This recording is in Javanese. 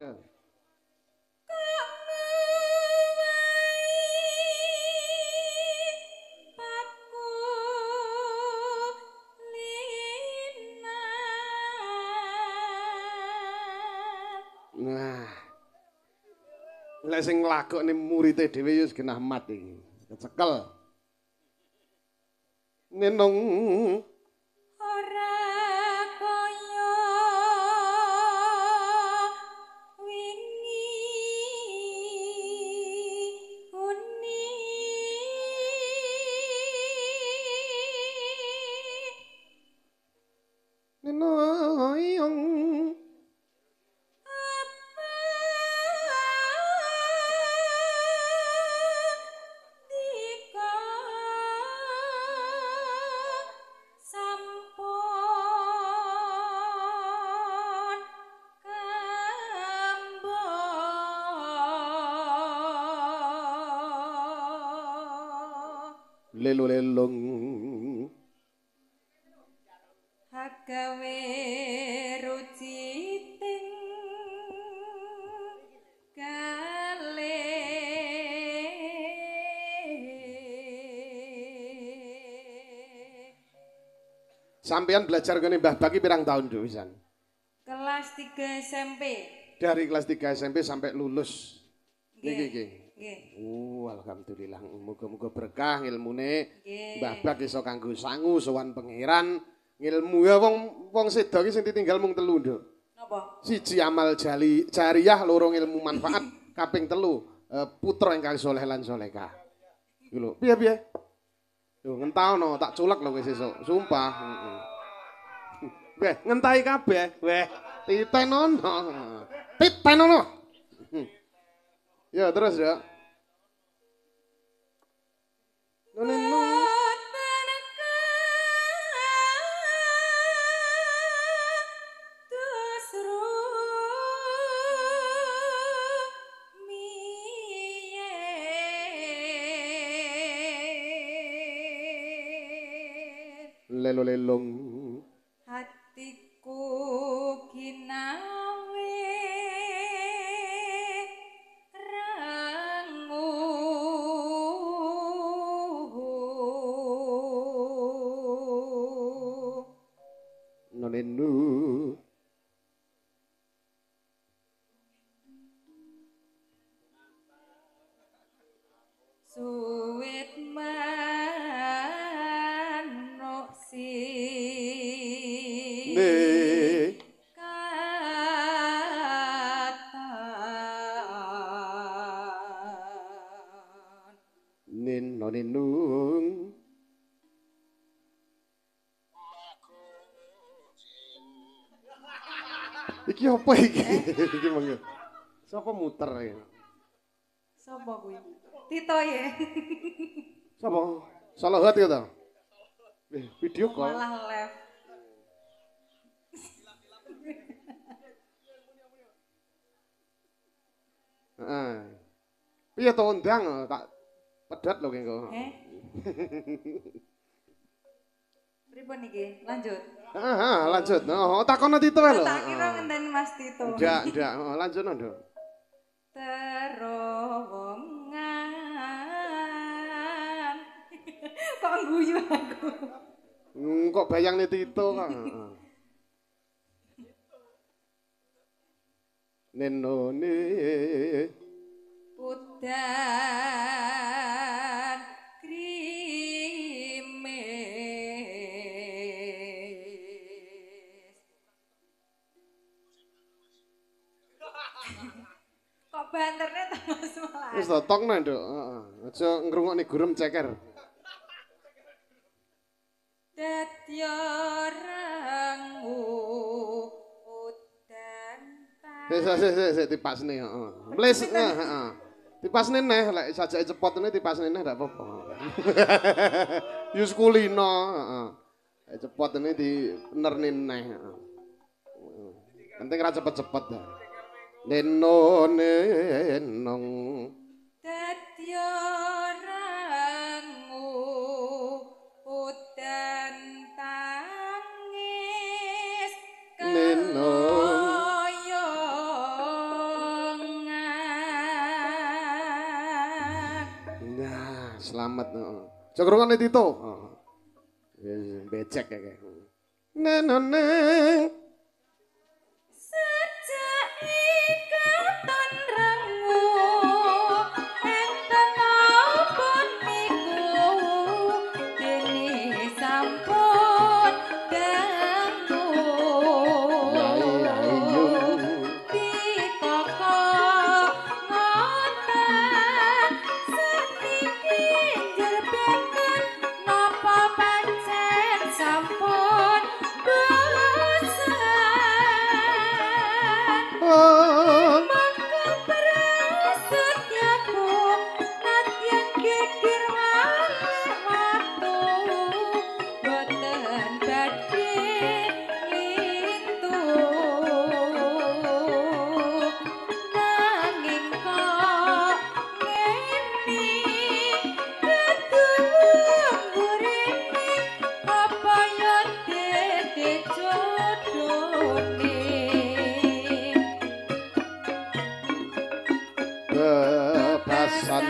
Nah. Lek sing nglakokne murite dhewe ya genah mat iki. Kecekel. Nenong ora kaya wingi uni nenoyong lelo-lelong agawe ruciting kale Sampeyan belajar kene Mbah Baki pirang tahun dhewe pisan? kelas 3 SMP. Dari kelas 3 SMP sampai lulus. Niki nggih. Nggih. Alhamdulillah. Muga-muga berkah ilmune. Nggih. Mbah Bak iso kanggo sangu sowan pangeran. Ilmu ya wong sedo iki sing ditinggal mung 3, Nduk. Napa? Siji amal jariyah, loro ilmu manfaat, kaping 3 putra ingkang saleh lan salehah. Iku lho. Piye-piye? Yo ngentaono, tak culek lho wis sesuk. Sumpah. Weh, ngentahi kabeh. Weh, titenono. Titenono. Ya, terus ya. Nono. Lelo-lelong hatiku ginawe rangu nonenu suwit manuk ne nin nonenung iki apa iki? Iki mangga. Sapa muter iki? sapa kuwi Tito ya Sapa? Salahat ya ta? Video call. malah live Heeh. Piye to ndang tak pedat lho kengko. Pripun iki? Lanjut. Heeh, lanjut. Oh, takono Tito lho. Tak kira ngenteni Mas Tito. Ndak. Lanjut Nduk. Terowongan. Kok guyu aku? Kok bayangne Tito kok. Nenone udan krimis. Kok banterne ta Mas Malah? wis tokno Nduk, heeh. Aja ngrungokne gurem ceker. Dadya rangu udan Sik dipasne, heeh. Mles, heeh. Dipasne neh lek sajake cepotne dipasne neh ndak apa-apa. Yus kulino, heeh. Lek cepotne dinerni neh, heeh. Penting ra cepet-cepet ta. Nenone nong dadya rangu udan tangis Neno. kaya Selamat, heeh. Aja krungone Tito. Heeh. Becek kayak. Neneng. Sejak ikatan rangu enten apa niku dene sampun dangu ditaka ngoten sakniki njrbeken napa pancen sampun bosan mangko prasetyaku nadyan geger malih watu boten badhe lintu nanging kok ngene ketulung burine apa ya dede jodone Bebasan